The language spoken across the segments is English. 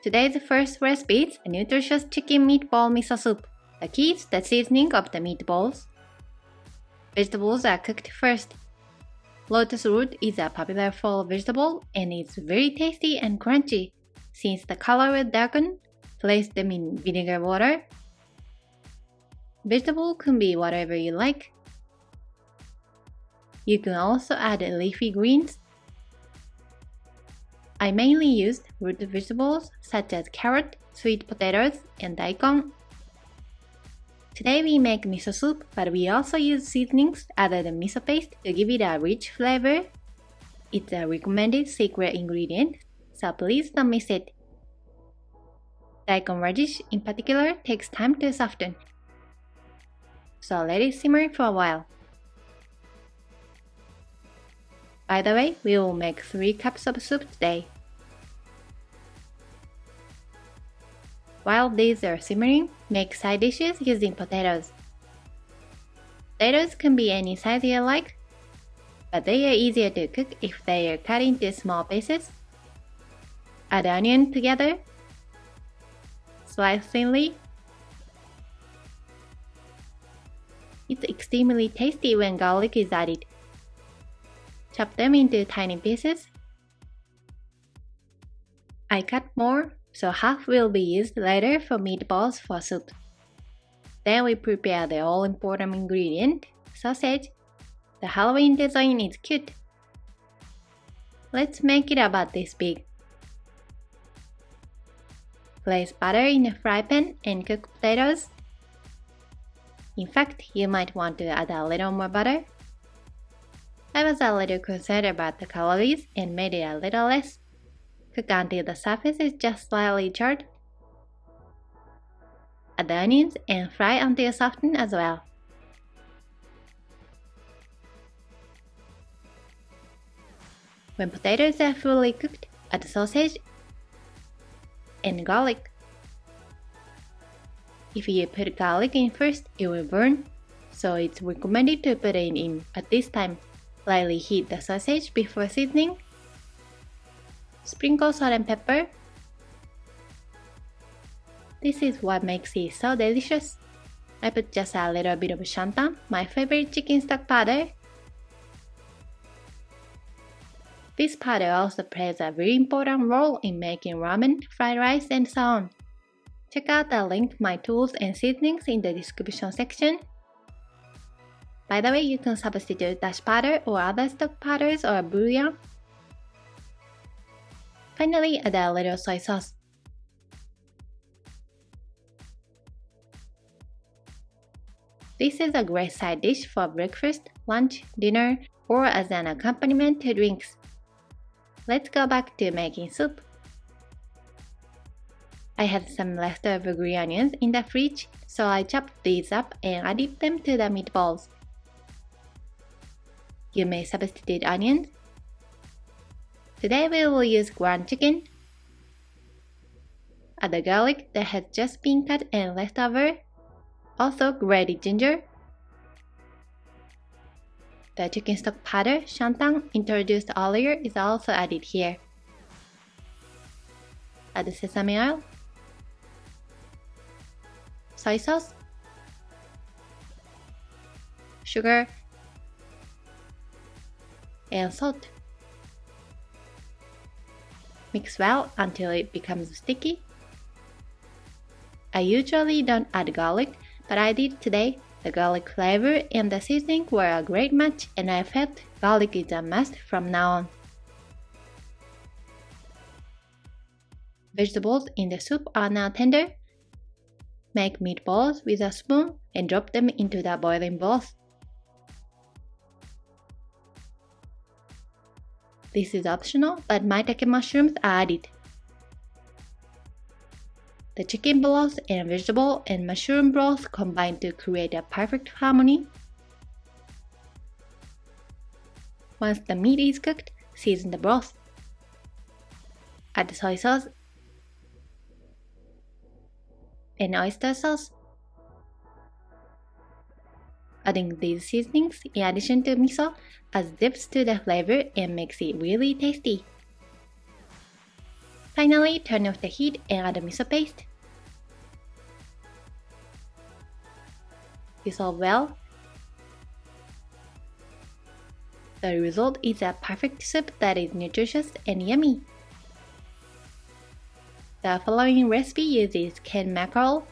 Today's first recipe is a nutritious chicken meatball miso soup. The key is the seasoning of the meatballs. Vegetables are cooked first. Lotus root is a popular fall vegetable and it's very tasty and crunchy. Since the color will darken, place them in vinegar water. Vegetable can be whatever you like. You can also add leafy greens. I mainly used root vegetables such as carrot, sweet potatoes, and daikon. Today we make miso soup, but we also use seasonings other than miso paste to give it a rich flavor. It's a recommended secret ingredient, so please don't miss it. Daikon radish in particular takes time to soften, so let it simmer for a while. By the way, we will make 3 cups of soup today. While these are simmering, make side dishes using potatoes. Potatoes can be any size you like, but they are easier to cook if they are cut into small pieces. Add onion together. Slice thinly. It's extremely tasty when garlic is added. Chop them into tiny pieces. I cut more, so half will be used later for meatballs for soup. Then we prepare the all-important ingredient, sausage. The Halloween design is cute. Let's make it about this big. Place butter in a fry pan and cook potatoes. In fact, you might want to add a little more butter. I was a little concerned about the calories and made it a little less. Cook until the surface is just slightly charred. Add the onions and fry until softened as well. When potatoes are fully cooked, add sausage and garlic. If you put garlic in first, it will burn, so it's recommended to put it in at this time. Lightly heat the sausage before seasoning. Sprinkle salt and pepper. This is what makes it so delicious. I put just a little bit of shantan, my favorite chicken stock powder. This powder also plays a very important role in making ramen, fried rice, and so on. Check out the link to my tools and seasonings in the description section. By the way, you can substitute dash powder or other stock powders or bouillon. Finally, add a little soy sauce. This is a great side dish for breakfast, lunch, dinner, or as an accompaniment to drinks. Let's go back to making soup. I had some leftover green onions in the fridge, so I chopped these up and added them to the meatballs. You may substitute onions. Today we will use ground chicken. Add the garlic that has just been cut and left over. Also grated ginger. The chicken stock powder, shantan, introduced earlier is also added here. Add sesame oil. Soy sauce. Sugar. And salt. Mix well until it becomes sticky. I usually don't add garlic, but I did today. The garlic flavor and the seasoning were a great match, and I felt garlic is a must from now on. Vegetables in the soup are now tender. Make meatballs with a spoon and drop them into the boiling broth. This is optional, but maitake mushrooms are added. The chicken broth and vegetable and mushroom broth combine to create a perfect harmony. Once the meat is cooked, season the broth. Add soy sauce and oyster sauce. Adding these seasonings in addition to miso adds depth to the flavor and makes it really tasty. Finally, turn off the heat and add the miso paste. Dissolve well. The result is a perfect soup that is nutritious and yummy. The following recipe uses canned mackerel.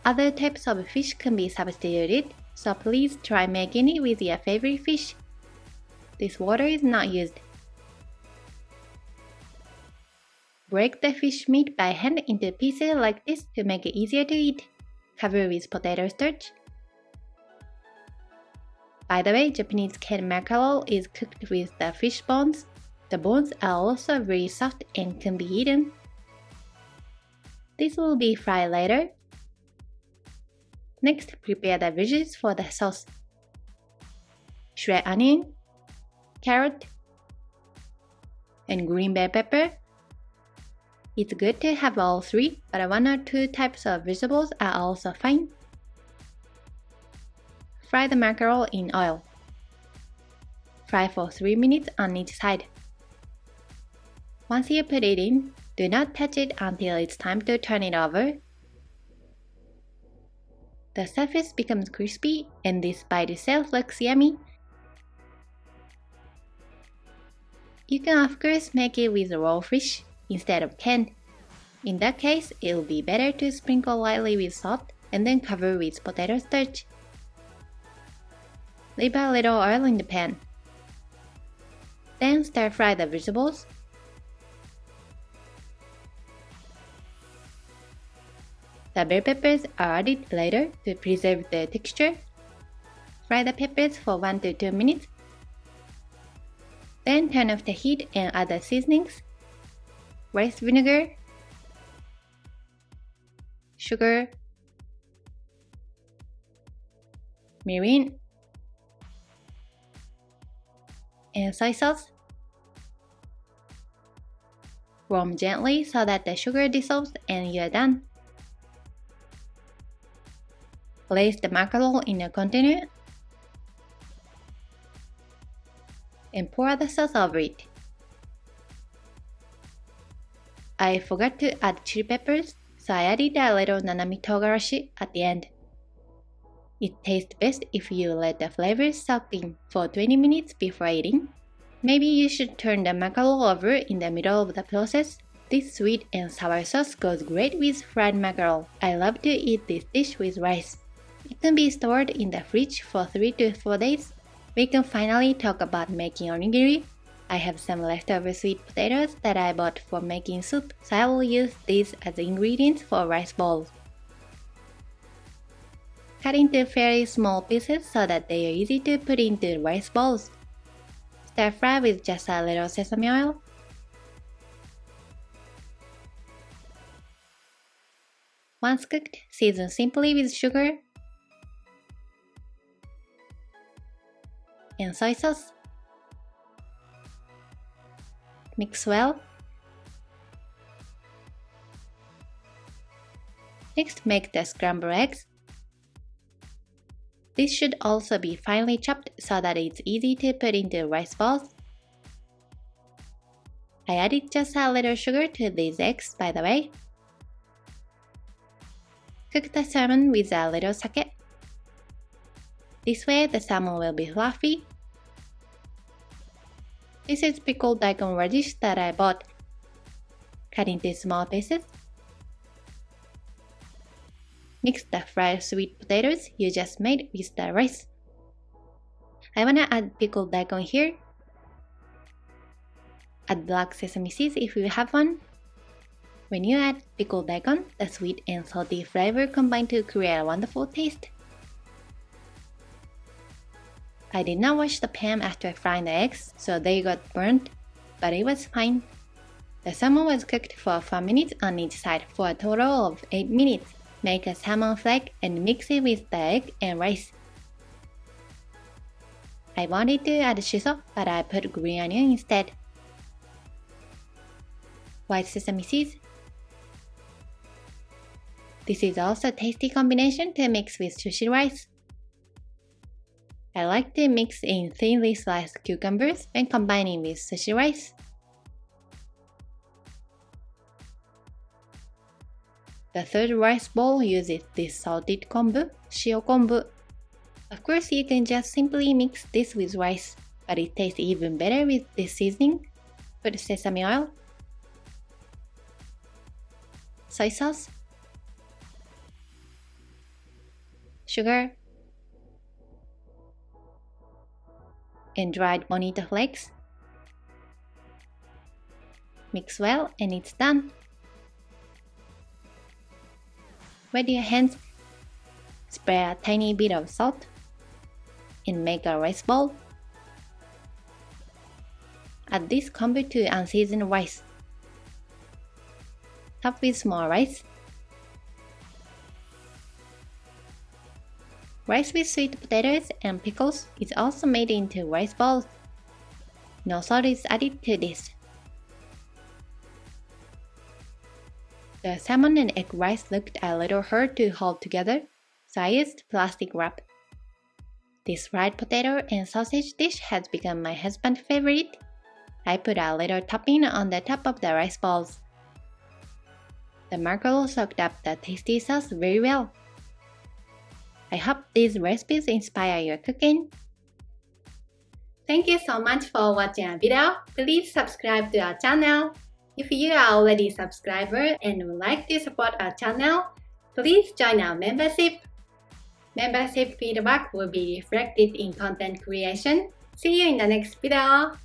Other types of fish can be substituted, so please try making it with your favorite fish. This water is not used. Break the fish meat by hand into pieces like this to make it easier to eat. Cover with potato starch. By the way, Japanese canned mackerel is cooked with the fish bones. The bones are also very soft and can be eaten. This will be fried later. Next, prepare the veggies for the sauce. Shred onion, carrot, and green bell pepper. It's good to have all three, but 1 or 2 types of vegetables are also fine. Fry the mackerel in oil. Fry for 3 minutes on each side. Once you put it in, do not touch it until it's time to turn it over. The surface becomes crispy and this by itself looks yummy. You can of course make it with raw fish instead of canned. In that case, it will be better to sprinkle lightly with salt and then cover with potato starch. Leave a little oil in the pan. Then stir fry the vegetables. The bell peppers are added later to preserve the texture. Fry the peppers for 1 to 2 minutes. Then turn off the heat and add the seasonings. Rice vinegar, sugar, mirin, and soy sauce. Warm gently so that the sugar dissolves and you are done. Place the mackerel in a container and pour the sauce over it. I forgot to add chili peppers, so I added a little nanami togarashi at the end. It tastes best if you let the flavors soak in for 20 minutes before eating. Maybe you should turn the mackerel over in the middle of the process. This sweet and sour sauce goes great with fried mackerel. I love to eat this dish with rice. It can be stored in the fridge for 3 to 4 days. We can finally talk about making onigiri. I have some leftover sweet potatoes that I bought for making soup, so I will use these as ingredients for rice balls. Cut into fairly small pieces so that they are easy to put into rice balls. Stir fry with just a little sesame oil. Once cooked, season simply with sugar and soy sauce. Mix well. Next, make the scrambled eggs. This should also be finely chopped so that it's easy to put into rice balls. I added just a little sugar to these eggs, by the way. Cook the salmon with a little sake. This way the salmon will be fluffy. This is pickled daikon radish that I bought. Cut into small pieces. Mix the fried sweet potatoes you just made with the rice. I wanna add pickled daikon here. Add black sesame seeds if you have one. When you add pickled daikon, the sweet and salty flavor combine to create a wonderful taste. I did not wash the pan after frying the eggs, so they got burnt, but it was fine. The salmon was cooked for 4 minutes on each side for a total of 8 minutes. Make a salmon flake and mix it with the egg and rice. I wanted to add shiso, but I put green onion instead. White sesame seeds. This is also a tasty combination to mix with sushi rice. I like to mix in thinly sliced cucumbers when combining with sushi rice. The third rice bowl uses this salted kombu, Shio-kombu. Of course, you can just simply mix this with rice, but it tastes even better with this seasoning. Put sesame oil, soy sauce, sugar, and dried bonito flakes. Mix well and it's done. Wet your hands, spread a tiny bit of salt, and make a rice bowl. Add this kombu to unseasoned rice. Top with small rice. Rice with sweet potatoes and pickles is also made into rice balls. No salt is added to this. The salmon and egg rice looked a little hard to hold together, so I used plastic wrap. This fried potato and sausage dish has become my husband's favorite. I put a little topping on the top of the rice balls. The mackerel soaked up the tasty sauce very well. I hope these recipes inspire your cooking. Thank you so much for watching our video. Please subscribe to our channel. If you are already a subscriber and would like to support our channel, please join our membership. Membership feedback will be reflected in content creation. See you in the next video.